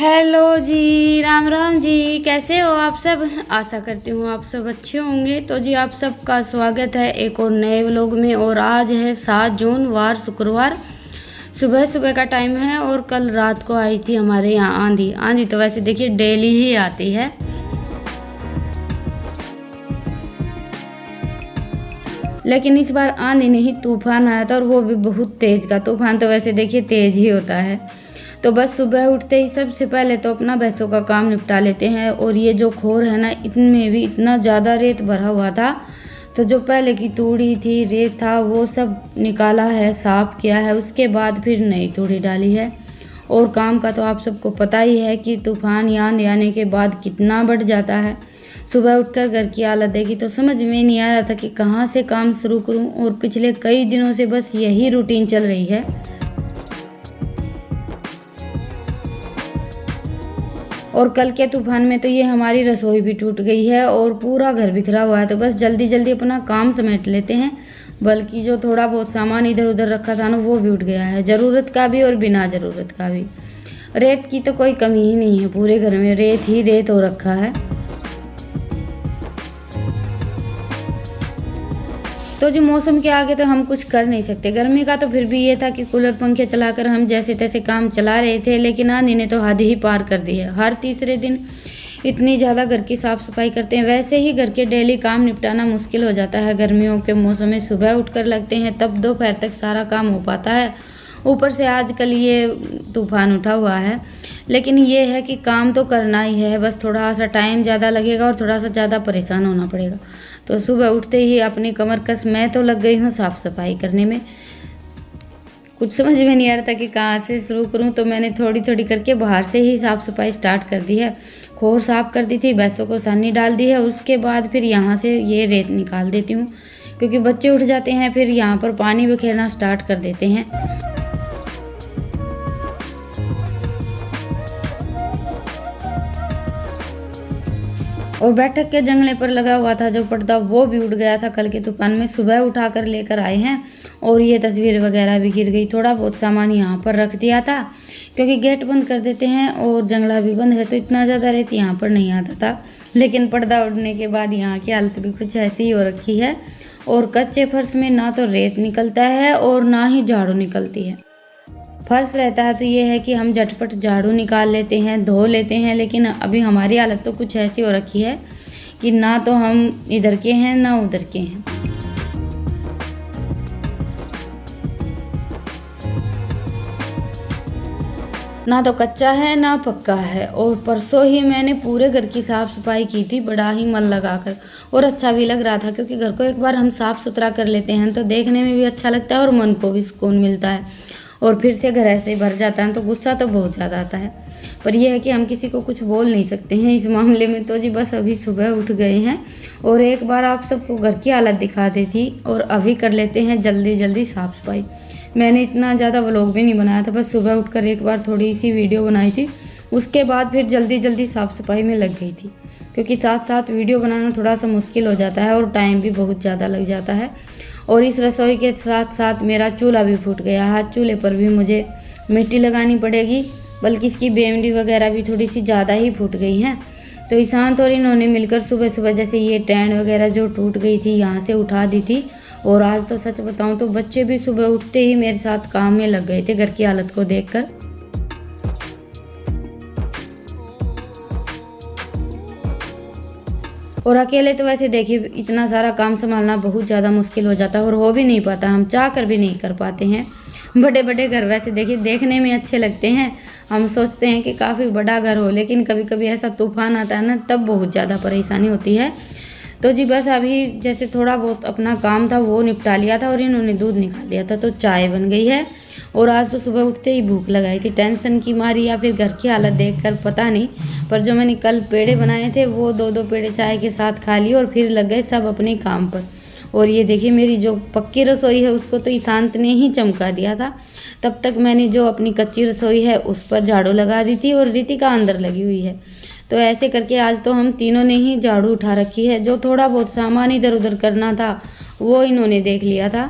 Hello जी, राम राम जी। कैसे हो आप सब? आशा करती हूँ आप सब अच्छे होंगे। तो जी आप सबका स्वागत है एक और नए व्लॉग में। और आज है 7 जून, वार शुक्रवार। सुबह सुबह का टाइम है और कल रात को आई थी हमारे यहाँ आंधी। आंधी तो वैसे देखिए डेली ही आती है, लेकिन इस बार आंधी नहीं तूफान आया था, और वो भी बहुत तेज का तूफान। तो वैसे देखिए तेज ही होता है। तो बस सुबह उठते ही सबसे पहले तो अपना भैंसों का काम निपटा लेते हैं। और ये जो खोर है ना, इनमें भी इतना ज़्यादा रेत भरा हुआ था, तो जो पहले की तूड़ी थी, रेत था, वो सब निकाला है, साफ किया है। उसके बाद फिर नई तूड़ी डाली है। और काम का तो आप सबको पता ही है कि तूफान या आंधी आने के बाद कितना बढ़ जाता है। सुबह उठकर घर की हालत देखी तो समझ में नहीं आ रहा था कि कहाँ से काम शुरू करूँ। और पिछले कई दिनों से बस यही रूटीन चल रही है। और कल के तूफान में तो ये हमारी रसोई भी टूट गई है और पूरा घर बिखरा हुआ है। तो बस जल्दी जल्दी अपना काम समेट लेते हैं। बल्कि जो थोड़ा बहुत सामान इधर उधर रखा था ना, वो भी उठ गया है, ज़रूरत का भी और बिना ज़रूरत का भी। रेत की तो कोई कमी ही नहीं है, पूरे घर में रेत ही रेत हो रखा है। तो जो मौसम के आगे तो हम कुछ कर नहीं सकते। गर्मी का तो फिर भी ये था कि कूलर पंखे चलाकर हम जैसे तैसे काम चला रहे थे, लेकिन आंधी ने तो हद ही पार कर दी है। हर तीसरे दिन इतनी ज़्यादा घर की साफ़ सफाई करते हैं। वैसे ही घर के डेली काम निपटाना मुश्किल हो जाता है। गर्मियों के मौसम में सुबह उठकर लगते हैं तब दोपहर तक सारा काम हो पाता है। ऊपर से आजकल ये तूफान उठा हुआ है, लेकिन ये है कि काम तो करना ही है। बस थोड़ा सा टाइम ज़्यादा लगेगा और थोड़ा सा ज़्यादा परेशान होना पड़ेगा। तो सुबह उठते ही अपनी कमर कस मैं तो लग गई हूँ साफ़ सफाई करने में। कुछ समझ में नहीं आ रहा था कि कहाँ से शुरू करूँ, तो मैंने थोड़ी थोड़ी करके बाहर से ही साफ़ सफाई स्टार्ट कर दी है। खोर साफ़ कर दी थी, भैंसों को सानी डाल दी है। उसके बाद फिर यहाँ से ये रेत निकाल देती हूँ, क्योंकि बच्चे उठ जाते हैं फिर यहाँ पर पानी बिखेरना स्टार्ट कर देते हैं। और बैठक के जंगले पर लगा हुआ था जो पर्दा, वो भी उड़ गया था कल के तूफान में। सुबह उठाकर लेकर आए हैं और ये तस्वीर वगैरह भी गिर गई। थोड़ा बहुत सामान यहाँ पर रख दिया था, क्योंकि गेट बंद कर देते हैं और जंगला भी बंद है, तो इतना ज़्यादा रेत यहाँ पर नहीं आता था। लेकिन पर्दा उड़ने के बाद यहाँ की हालत भी कुछ ऐसी ही हो रखी है। और कच्चे फर्श में ना तो रेत निकलता है और ना ही झाड़ू निकलती है। फर्श रहता है तो ये है कि हम झटपट झाड़ू निकाल लेते हैं, धो लेते हैं। लेकिन अभी हमारी हालत तो कुछ ऐसी हो रखी है कि ना तो हम इधर के हैं ना उधर के हैं। ना तो कच्चा है ना पक्का है। और परसों ही मैंने पूरे घर की साफ़ सफाई की थी, बड़ा ही मन लगाकर, और अच्छा भी लग रहा था। क्योंकि घर को एक बार हम साफ़ सुथरा कर लेते हैं तो देखने में भी अच्छा लगता है और मन को भी सुकून मिलता है। और फिर से घर ऐसे ही भर जाता है। तो गुस्सा तो बहुत ज़्यादा आता है, पर यह है कि हम किसी को कुछ बोल नहीं सकते हैं इस मामले में। तो जी बस अभी सुबह उठ गए हैं और एक बार आप सबको घर की हालत दिखा देती और अभी कर लेते हैं जल्दी जल्दी साफ़ सफाई। मैंने इतना ज़्यादा व्लॉग भी नहीं बनाया था, बस सुबह उठकर एक बार थोड़ी सी वीडियो बनाई थी। उसके बाद फिर जल्दी जल्दी साफ़ सफाई में लग गई थी, क्योंकि साथ साथ वीडियो बनाना थोड़ा सा मुश्किल हो जाता है और टाइम भी बहुत ज़्यादा लग जाता है। और इस रसोई के साथ साथ मेरा चूल्हा भी फूट गया है। चूल्हे पर भी मुझे मिट्टी लगानी पड़ेगी, बल्कि इसकी बेमड़ी वगैरह भी थोड़ी सी ज़्यादा ही फूट गई हैं। तो ईशांत और इन्होंने मिलकर सुबह सुबह जैसे ये टैंड वगैरह जो टूट गई थी यहाँ से उठा दी थी। और आज तो सच बताऊँ तो बच्चे भी सुबह उठते ही मेरे साथ काम में लग गए थे घर की हालत को देखकर। और अकेले तो वैसे देखिए इतना सारा काम संभालना बहुत ज़्यादा मुश्किल हो जाता है और हो भी नहीं पाता, हम चाह कर भी नहीं कर पाते हैं। बड़े बड़े घर वैसे देखिए देखने में अच्छे लगते हैं, हम सोचते हैं कि काफ़ी बड़ा घर हो, लेकिन कभी कभी ऐसा तूफान आता है ना, तब बहुत ज़्यादा परेशानी होती है। तो जी बस अभी जैसे थोड़ा बहुत अपना काम था वो निपटा लिया था और इन्होंने दूध निकाल दिया था, तो चाय बन गई है। और आज तो सुबह उठते ही भूख लगाई थी, टेंशन की मारी या फिर घर की हालत देखकर पता नहीं, पर जो मैंने कल पेड़े बनाए थे वो दो दो पेड़े चाय के साथ खा लिए और फिर लग गए सब अपने काम पर। और ये देखिए मेरी जो पक्की रसोई है उसको तो ईशांत ने ही चमका दिया था। तब तक मैंने जो अपनी कच्ची रसोई है उस पर झाड़ू लगा दी थी और रितिका अंदर लगी हुई है। तो ऐसे करके आज तो हम तीनों ने ही झाड़ू उठा रखी है। जो थोड़ा बहुत सामान इधर उधर करना था वो इन्होंने देख लिया था।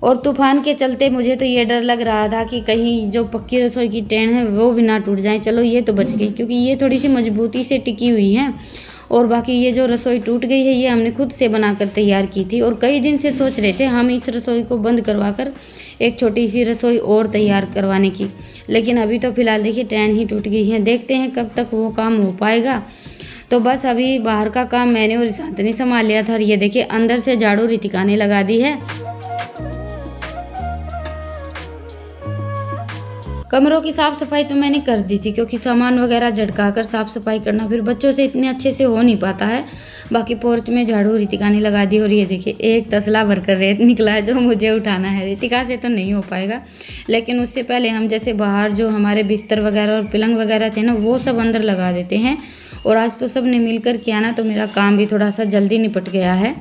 और तूफान के चलते मुझे तो ये डर लग रहा था कि कहीं जो पक्की रसोई की टेन है वो भी ना टूट जाए। चलो ये तो बच गई, क्योंकि ये थोड़ी सी मजबूती से टिकी हुई है। और बाकी ये जो रसोई टूट गई है ये हमने खुद से बनाकर तैयार की थी, और कई दिन से सोच रहे थे हम इस रसोई को बंद करवा कर एक छोटी सी रसोई और तैयार करवाने की। लेकिन अभी तो फिलहाल देखिए टैन ही टूट गई है, देखते हैं कब तक वो काम हो पाएगा। तो बस अभी बाहर का काम मैंने और ईशांत ने संभाल लिया था, और ये देखिए अंदर से झाड़ू ऋतिका ने लगा दी है। कमरों की साफ़ सफाई तो मैंने कर दी थी, क्योंकि सामान वगैरह झटका कर साफ़ सफाई करना फिर बच्चों से इतने अच्छे से हो नहीं पाता है। बाकी पोर्च में झाड़ू ऋतिका ने लगा दी, और ये देखिए एक तसला भरकर रेत निकला है जो मुझे उठाना है। ऋतिका से तो नहीं हो पाएगा, लेकिन उससे पहले हम जैसे बाहर जो हमारे बिस्तर वगैरह और पलंग वगैरह थे ना वो सब अंदर लगा देते हैं। और आज तो सब ने मिलकर किया ना, तो मेरा काम भी थोड़ा सा जल्दी निपट गया है।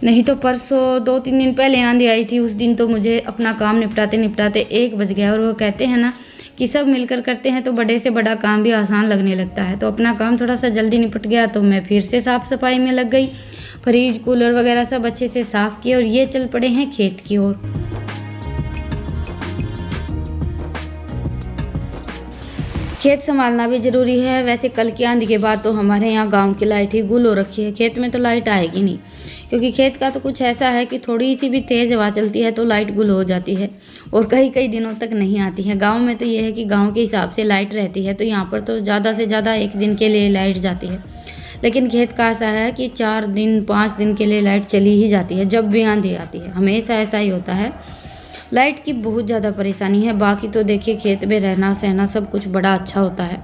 नहीं तो परसों 2-3 दिन पहले आंधी आई थी, उस दिन तो मुझे अपना काम निपटाते निपटाते 1 बज गया। और वो कहते हैं ना कि सब मिलकर करते हैं तो बड़े से बड़ा काम भी आसान लगने लगता है। तो अपना काम थोड़ा सा जल्दी निपट गया, तो मैं फिर से साफ़ सफाई में लग गई। फ्रिज कूलर वगैरह सब अच्छे से साफ़ किए, और ये चल पड़े हैं खेत की ओर। खेत संभालना भी ज़रूरी है। वैसे कल की आंधी के बाद तो हमारे यहाँ गांव की लाइट ही गुल हो रखी है, खेत में तो लाइट आएगी नहीं, क्योंकि खेत का तो कुछ ऐसा है कि थोड़ी सी भी तेज़ हवा चलती है तो लाइट गुल हो जाती है, और कई कई दिनों तक नहीं आती है। गांव में तो ये है कि गांव के हिसाब से लाइट रहती है, तो यहाँ पर तो ज़्यादा से ज़्यादा 1 दिन के लिए लाइट जाती है। लेकिन खेत का ऐसा है कि 4 दिन 5 दिन के लिए लाइट चली ही जाती है, जब भी आंधी आती है हमेशा ऐसा ही होता है। लाइट की बहुत ज़्यादा परेशानी है। बाकी तो देखिए खेत में रहना सहना सब कुछ बड़ा अच्छा होता है,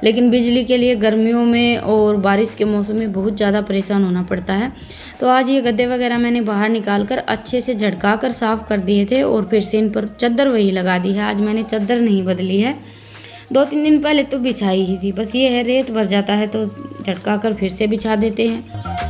लेकिन बिजली के लिए गर्मियों में और बारिश के मौसम में बहुत ज़्यादा परेशान होना पड़ता है। तो आज ये गद्दे वगैरह मैंने बाहर निकाल कर अच्छे से झटका कर साफ़ कर दिए थे, और फिर से इन पर चादर वही लगा दी है। आज मैंने चादर नहीं बदली है, 2-3 दिन पहले तो बिछाई ही थी। बस ये है रेत भर जाता है तो झटका कर फिर से बिछा देते हैं।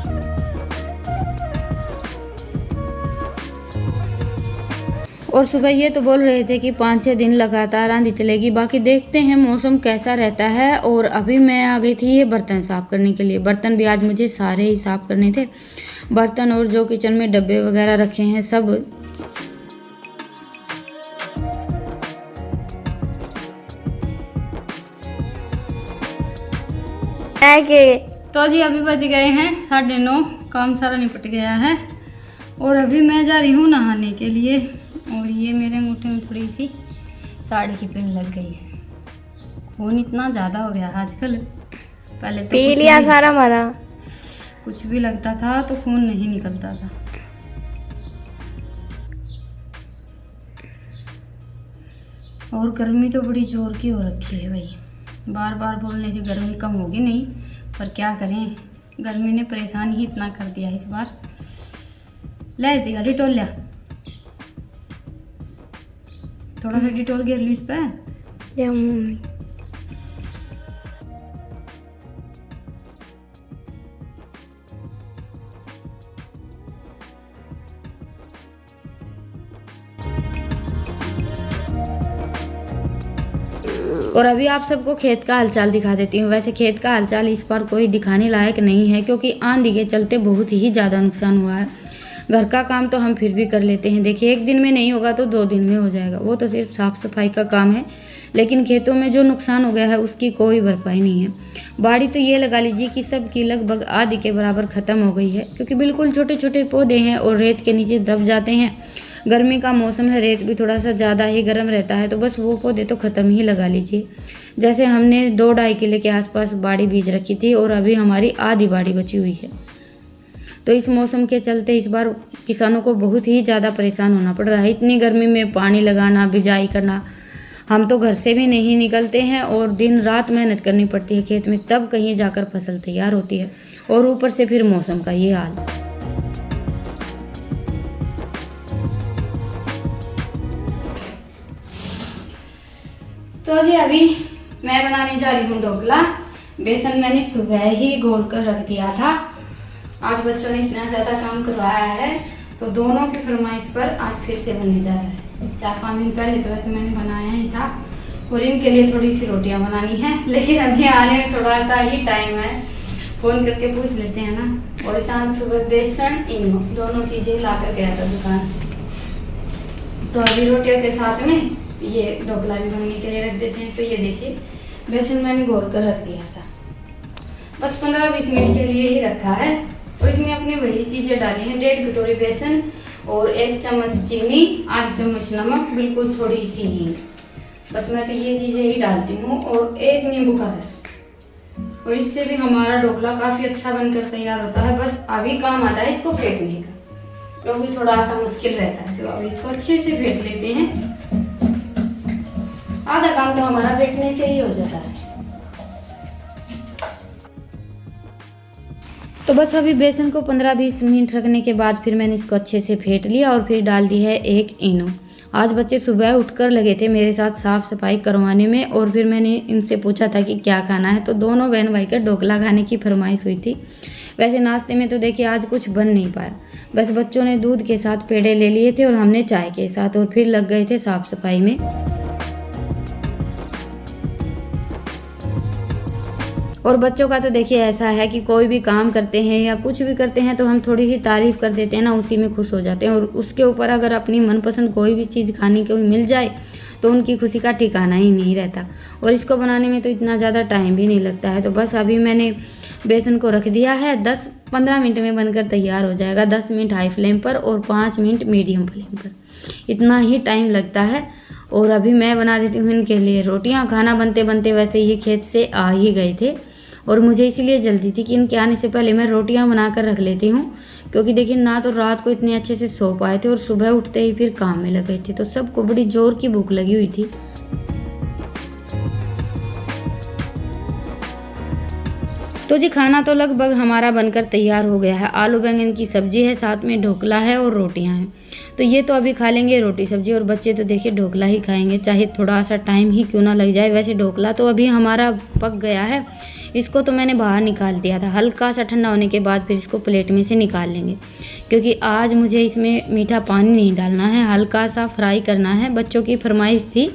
और सुबह ये तो बोल रहे थे कि 5-6 दिन लगातार आंधी चलेगी। बाकी देखते हैं मौसम कैसा रहता है। और अभी मैं आ गई थी ये बर्तन साफ़ करने के लिए। बर्तन भी आज मुझे सारे ही साफ़ करने थे, बर्तन और जो किचन में डब्बे वगैरह रखे हैं सब। तो जी अभी बज गए हैं 9:30, काम सारा निपट गया है, और अभी मैं जा रही हूँ नहाने के लिए। और ये मेरे अंगूठे में थोड़ी सी साड़ी की पिन लग गई है। खून इतना ज़्यादा हो गया आजकल, पहले तो पी लिया सारा मारा, कुछ भी लगता था तो खून नहीं निकलता था। और गर्मी तो बड़ी जोर की हो रखी है भाई, बार बार बोलने से गर्मी कम होगी नहीं, पर क्या करें, गर्मी ने परेशान ही इतना कर दिया इस बार। ले देगा डिटोल, लिया थोड़ा सा डिटोल गिर ली इस पे। और अभी आप सबको खेत का हालचाल दिखा देती हूँ। वैसे खेत का हालचाल इस बार कोई दिखाने लायक नहीं है, क्योंकि आंधी के चलते बहुत ही ज़्यादा नुकसान हुआ है। घर का काम तो हम फिर भी कर लेते हैं, देखिए 1 दिन में नहीं होगा तो 2 दिन में हो जाएगा, वो तो सिर्फ साफ़ सफाई का काम है। लेकिन खेतों में जो नुकसान हो गया है उसकी कोई भरपाई नहीं है। बाड़ी तो ये लगा लीजिए कि सबकी लगभग आधी के बराबर ख़त्म हो गई है, क्योंकि बिल्कुल छोटे छोटे पौधे हैं और रेत के नीचे दब जाते हैं। गर्मी का मौसम है, रेत भी थोड़ा सा ज़्यादा ही गर्म रहता है, तो बस वो पौधे तो ख़त्म ही लगा लीजिए। जैसे हमने 2-2.5 किले के आसपास बाड़ी बीज रखी थी, और अभी हमारी आधी बाड़ी बची हुई है। तो इस मौसम के चलते इस बार किसानों को बहुत ही ज़्यादा परेशान होना पड़ रहा है। इतनी गर्मी में पानी लगाना, बिजाई करना, हम तो घर से भी नहीं निकलते हैं, और दिन रात मेहनत करनी पड़ती है खेत में, तब कहीं जाकर फसल तैयार होती है। और ऊपर से फिर मौसम का ये हाल। तो जी अभी मैं बनाने जा रही हूँ ढोकला। बेसन मैंने सुबह ही घोल कर रख दिया था। आज बच्चों ने इतना ज़्यादा काम करवाया है, तो दोनों की फरमाइश पर आज फिर से बनने जा रहा है। 4-5 दिन पहले तो वैसे मैंने बनाया ही था, और इनके लिए थोड़ी सी रोटियां बनानी है, लेकिन अभी आने में थोड़ा सा ही टाइम है। फ़ोन करके पूछ लेते हैं ना। और ईशान सुबह बेसन इनो दोनों चीज़ें ला कर गया था दुकान से। तो अभी रोटियों के साथ में ये ढोकला भी बनने के लिए रख देते हैं। तो ये देखिए बेसन मैंने घोल कर रख दिया था, बस 15-20 मिनट के लिए ही रखा है। और इसमें अपनी वही चीज़ें डाली हैं, 1.5 कटोरी बेसन और 1 चम्मच चीनी, आधा चम्मच नमक, बिल्कुल थोड़ी सी हींग। बस मैं तो ये चीज़ें ही डालती हूँ और 1 नींबू का रस। और इससे भी हमारा ढोकला काफ़ी अच्छा बनकर तैयार होता है। बस अभी काम आता है इसको फेंटने का, क्योंकि थोड़ा सा मुश्किल रहता है। तो अब इसको अच्छे से फेंट लेते हैं। आधा काम तो हमारा फेंटने से ही हो जाता है। तो बस अभी बेसन को 15-20 मिनट रखने के बाद फिर मैंने इसको अच्छे से फेंट लिया और फिर डाल दी है 1 इनो। आज बच्चे सुबह उठकर लगे थे मेरे साथ साफ़ सफाई करवाने में, और फिर मैंने इनसे पूछा था कि क्या खाना है, तो दोनों बहन भाई का ढोकला खाने की फरमाइश हुई थी। वैसे नाश्ते में तो देखिए आज कुछ बन नहीं पाया, बस बच्चों ने दूध के साथ पेड़े ले लिए थे और हमने चाय के साथ, और फिर लग गए थे साफ़ सफाई में। और बच्चों का तो देखिए ऐसा है कि कोई भी काम करते हैं या कुछ भी करते हैं तो हम थोड़ी सी तारीफ़ कर देते हैं ना, उसी में खुश हो जाते हैं। और उसके ऊपर अगर अपनी मनपसंद कोई भी चीज़ खाने को मिल जाए तो उनकी खुशी का ठिकाना ही नहीं रहता। और इसको बनाने में तो इतना ज़्यादा टाइम भी नहीं लगता है। तो बस अभी मैंने बेसन को रख दिया है, 10-15 मिनट में बनकर तैयार हो जाएगा। 10 मिनट हाई फ्लेम पर और 5 मिनट मीडियम फ्लेम पर, इतना ही टाइम लगता है। और अभी मैं बना देती हूँ इनके लिए रोटियाँ। खाना बनते बनते वैसे ये खेत से आ ही गए थे और मुझे इसीलिए जल्दी थी कि इनके आने से पहले मैं रोटियां बनाकर रख लेती हूँ, क्योंकि देखिए ना तो रात को इतने अच्छे से सो पाए थे और सुबह उठते ही फिर काम में लगे थे। तो सबको बड़ी जोर की भूख लगी हुई थी। तो जी खाना तो लगभग हमारा बनकर तैयार हो गया है। आलू बैंगन की सब्जी है, साथ में ढोकला है और रोटियां हैं। तो ये तो अभी खा लेंगे रोटी सब्जी, और बच्चे तो देखिए ढोकला ही खाएंगे, चाहे थोड़ा सा टाइम ही क्यों ना लग जाए। वैसे ढोकला तो अभी हमारा पक गया है, इसको तो मैंने बाहर निकाल दिया था। हल्का सा ठंडा होने के बाद फिर इसको प्लेट में से निकाल लेंगे, क्योंकि आज मुझे इसमें मीठा पानी नहीं डालना है, हल्का सा फ्राई करना है। बच्चों की फरमाइश थी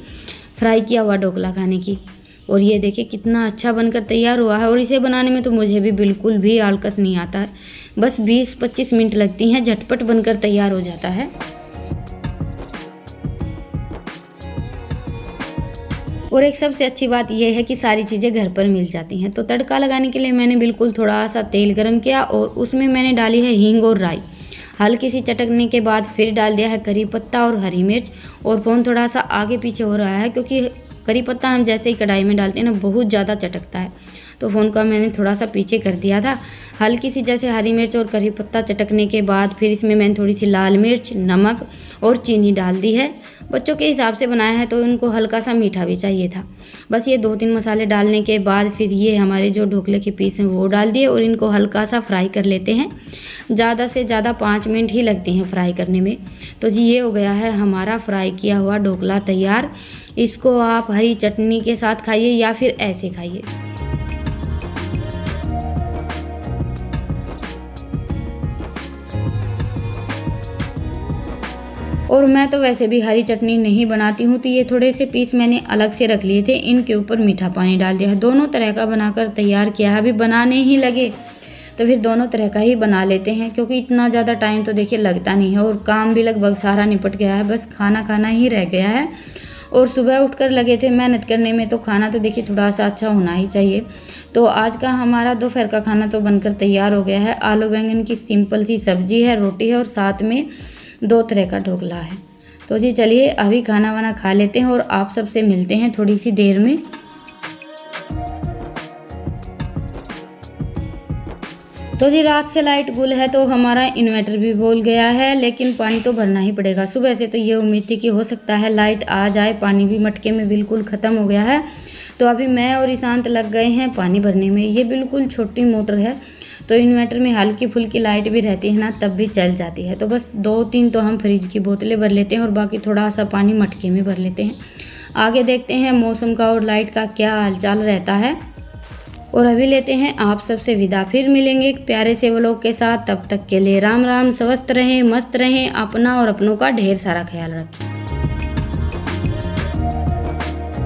फ्राई किया हुआ ढोकला खाने की। और ये देखिए कितना अच्छा बनकर तैयार हुआ है। और इसे बनाने में तो मुझे भी बिल्कुल भी आलकस नहीं आता है, बस 20-25 मिनट लगती हैं, झटपट बनकर तैयार हो जाता है। और एक सबसे अच्छी बात यह है कि सारी चीज़ें घर पर मिल जाती हैं। तो तड़का लगाने के लिए मैंने बिल्कुल थोड़ा सा तेल गरम किया और उसमें मैंने डाली है हींग और राई। हल्की सी चटकने के बाद फिर डाल दिया है करी पत्ता और हरी मिर्च। और फ़ोन थोड़ा सा आगे पीछे हो रहा है, क्योंकि करी पत्ता हम जैसे ही कढ़ाई में डालते हैं ना बहुत ज़्यादा चटकता है, तो फ़ोन का मैंने थोड़ा सा पीछे कर दिया था। हल्की सी जैसे हरी मिर्च और करी पत्ता चटकने के बाद फिर इसमें मैंने थोड़ी सी लाल मिर्च, नमक और चीनी डाल दी है। बच्चों के हिसाब से बनाया है तो उनको हल्का सा मीठा भी चाहिए था। बस ये 2-3 मसाले डालने के बाद फिर ये हमारे जो ढोकले के पीस हैं वो डाल दिए और इनको हल्का सा फ्राई कर लेते हैं। ज़्यादा से ज़्यादा 5 मिनट ही लगते हैं फ्राई करने में। तो जी ये हो गया है हमारा फ्राई किया हुआ ढोकला तैयार। इसको आप हरी चटनी के साथ खाइए या फिर ऐसे खाइए। और मैं तो वैसे भी हरी चटनी नहीं बनाती हूँ, तो ये थोड़े से पीस मैंने अलग से रख लिए थे, इनके ऊपर मीठा पानी डाल दिया है। दोनों तरह का बनाकर तैयार किया है। अभी बनाने ही लगे तो फिर दोनों तरह का ही बना लेते हैं, क्योंकि इतना ज़्यादा टाइम तो देखिए लगता नहीं है और काम भी लगभग सारा निपट गया है, बस खाना खाना ही रह गया है। और सुबह उठकर लगे थे मेहनत करने में, तो खाना तो देखिए थोड़ा सा अच्छा होना ही चाहिए। तो आज का हमारा दोपहर का खाना तो बनकर तैयार हो गया है। आलू बैंगन की सिंपल सी सब्जी है, रोटी है और साथ में 2 तरह का ढोकला है। तो जी चलिए अभी खाना वाना खा लेते हैं और आप सबसे मिलते हैं थोड़ी सी देर में। तो जी रात से लाइट गुल है, तो हमारा इन्वर्टर भी बोल गया है, लेकिन पानी तो भरना ही पड़ेगा। सुबह से तो ये उम्मीद थी कि हो सकता है लाइट आ जाए, पानी भी मटके में बिल्कुल ख़त्म हो गया है। तो अभी मैं और ईशांत लग गए हैं पानी भरने में। ये बिल्कुल छोटी मोटर है, तो इन्वर्टर में हल्की फुल्की लाइट भी रहती है ना, तब भी चल जाती है। तो बस 2-3 तो हम फ्रिज की बोतलें भर लेते हैं और बाकी थोड़ा सा पानी मटके में भर लेते हैं। आगे देखते हैं मौसम का और लाइट का क्या हालचाल रहता है। और अभी लेते हैं आप सबसे विदा, फिर मिलेंगे एक प्यारे से व्लॉग के साथ। तब तक के लिए राम राम, स्वस्थ रहें, मस्त रहें, अपना और अपनों का ढेर सारा ख्याल रखें।